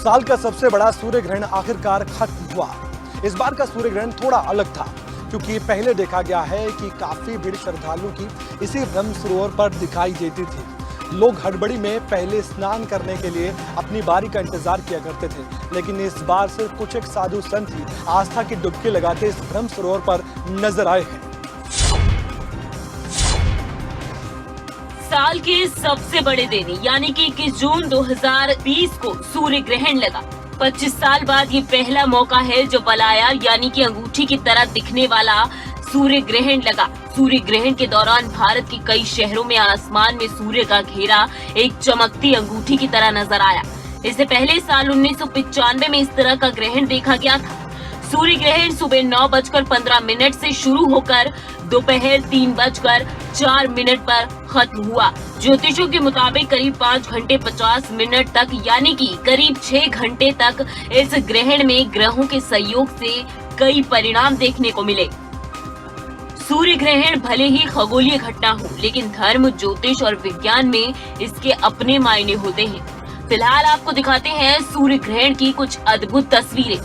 साल का सबसे बड़ा सूर्य ग्रहण आखिरकार खत्म हुआ। इस बार का सूर्य ग्रहण थोड़ा अलग था, क्योंकि पहले देखा गया है कि काफी भीड़ श्रद्धालुओं की इसी ब्रह्म सरोवर पर दिखाई देती थी। लोग हड़बड़ी में पहले स्नान करने के लिए अपनी बारी का इंतजार किया करते थे, लेकिन इस बार सिर्फ कुछ एक साधु संत ही आस्था की डुबकी लगाते इस ब्रह्म सरोवर पर नजर आए हैं। साल के सबसे बड़े दिन यानी कि 21 जून 2020 को सूर्य ग्रहण लगा। 25 साल बाद ये पहला मौका है जब बलाया यानी कि अंगूठी की तरह दिखने वाला सूर्य ग्रहण लगा। सूर्य ग्रहण के दौरान भारत के कई शहरों में आसमान में सूर्य का घेरा एक चमकती अंगूठी की तरह नजर आया। इससे पहले साल 1995 में इस तरह का ग्रहण देखा गया था। सूर्य ग्रहण सुबह 9:15 से शुरू होकर दोपहर 3:04 पर खत्म हुआ। ज्योतिषों के मुताबिक करीब 5 घंटे 50 मिनट तक यानी कि करीब 6 घंटे तक इस ग्रहण में ग्रहों के सहयोग से कई परिणाम देखने को मिले। सूर्य ग्रहण भले ही खगोलीय घटना हो, लेकिन धर्म, ज्योतिष और विज्ञान में इसके अपने मायने होते हैं। फिलहाल आपको दिखाते हैं सूर्य ग्रहण की कुछ अद्भुत तस्वीरें।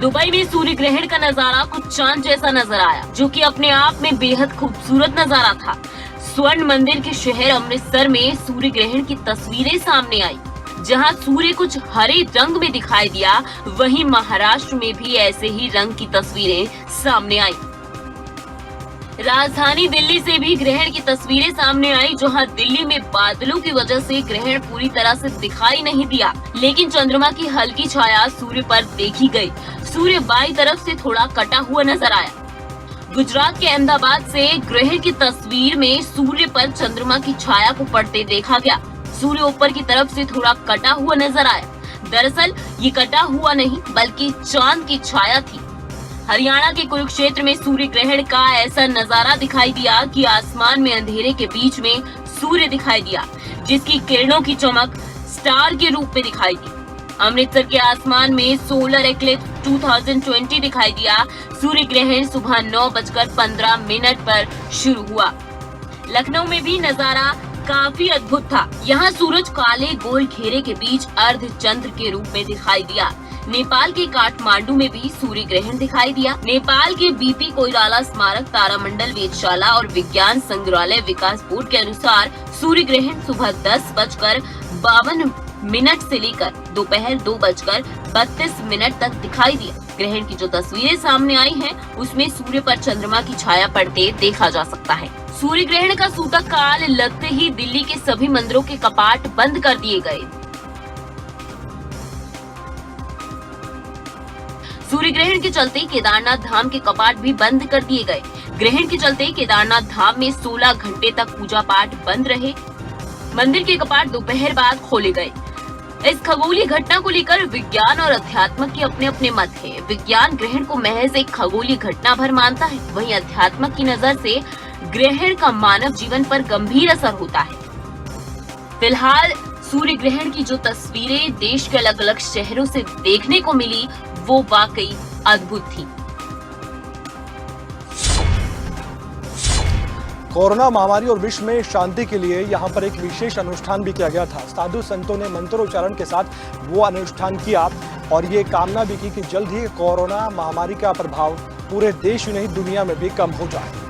दुबई में सूर्य ग्रहण का नजारा कुछ चांद जैसा नजर आया, जो कि अपने आप में बेहद खूबसूरत नजारा था। स्वर्ण मंदिर के शहर अमृतसर में सूर्य ग्रहण की तस्वीरें सामने आई, जहां सूर्य कुछ हरे रंग में दिखाई दिया। वहीं महाराष्ट्र में भी ऐसे ही रंग की तस्वीरें सामने आई। राजधानी दिल्ली से भी ग्रहण की तस्वीरें सामने आई, जहां दिल्ली में बादलों की वजह से ग्रहण पूरी तरह से दिखाई नहीं दिया, लेकिन चंद्रमा की हल्की छाया सूर्य पर देखी गई। सूर्य बाईं तरफ से थोड़ा कटा हुआ नजर आया। गुजरात के अहमदाबाद से ग्रहण की तस्वीर में सूर्य पर चंद्रमा की छाया को पड़ते देखा गया। सूर्य ऊपर की तरफ से थोड़ा कटा हुआ नजर आया। दरअसल ये कटा हुआ नहीं, बल्कि चांद की छाया थी। हरियाणा के कुरुक्षेत्र में सूर्य ग्रहण का ऐसा नजारा दिखाई दिया कि आसमान में अंधेरे के बीच में सूर्य दिखाई दिया, जिसकी किरणों की चमक स्टार के रूप में दिखाई दी। अमृतसर के आसमान में सोलर एक्लिप्स 2020 दिखाई दिया। सूर्य ग्रहण सुबह 9:15 पर शुरू हुआ। लखनऊ में भी नजारा काफी अद्भुत था। यहाँ सूरज काले गोल घेरे के बीच अर्ध चंद्र के रूप में दिखाई दिया। नेपाल के काठमांडू में भी सूर्य ग्रहण दिखाई दिया। नेपाल के बीपी कोइराला स्मारक, तारामंडल वेधशाला और विज्ञान संग्रहालय विकास बोर्ड के अनुसार सूर्य ग्रहण सुबह 10:52 से लेकर दोपहर 2:32 तक दिखाई दिया। ग्रहण की जो तस्वीरें सामने आई हैं, उसमें सूर्य पर चंद्रमा की छाया पड़ते देखा जा सकता है। सूर्य ग्रहण का सूतक काल लगते ही दिल्ली के सभी मंदिरों के कपाट बंद कर दिए गए। सूर्य ग्रहण के चलते केदारनाथ धाम के कपाट भी बंद कर दिए गए। ग्रहण के चलते केदारनाथ धाम में 16 घंटे तक पूजा पाठ बंद रहे। मंदिर के कपाट दोपहर बाद खोले गए। इस खगोलीय घटना को लेकर विज्ञान और अध्यात्म के अपने अपने मत हैं। विज्ञान ग्रहण को महज एक खगोलीय घटना भर मानता है, वहीं अध्यात्म की नजर से ग्रहण का मानव जीवन पर गंभीर असर होता है। फिलहाल सूर्य ग्रहण की जो तस्वीरें देश के अलग अलग शहरों से देखने को मिली, वो वाकई अद्भुत थी। कोरोना महामारी और विश्व में शांति के लिए यहाँ पर एक विशेष अनुष्ठान भी किया गया था। साधु संतों ने मंत्रोच्चारण के साथ वो अनुष्ठान किया और ये कामना भी की कि जल्द ही कोरोना महामारी का प्रभाव पूरे देश ही नहीं दुनिया में भी कम हो जाए।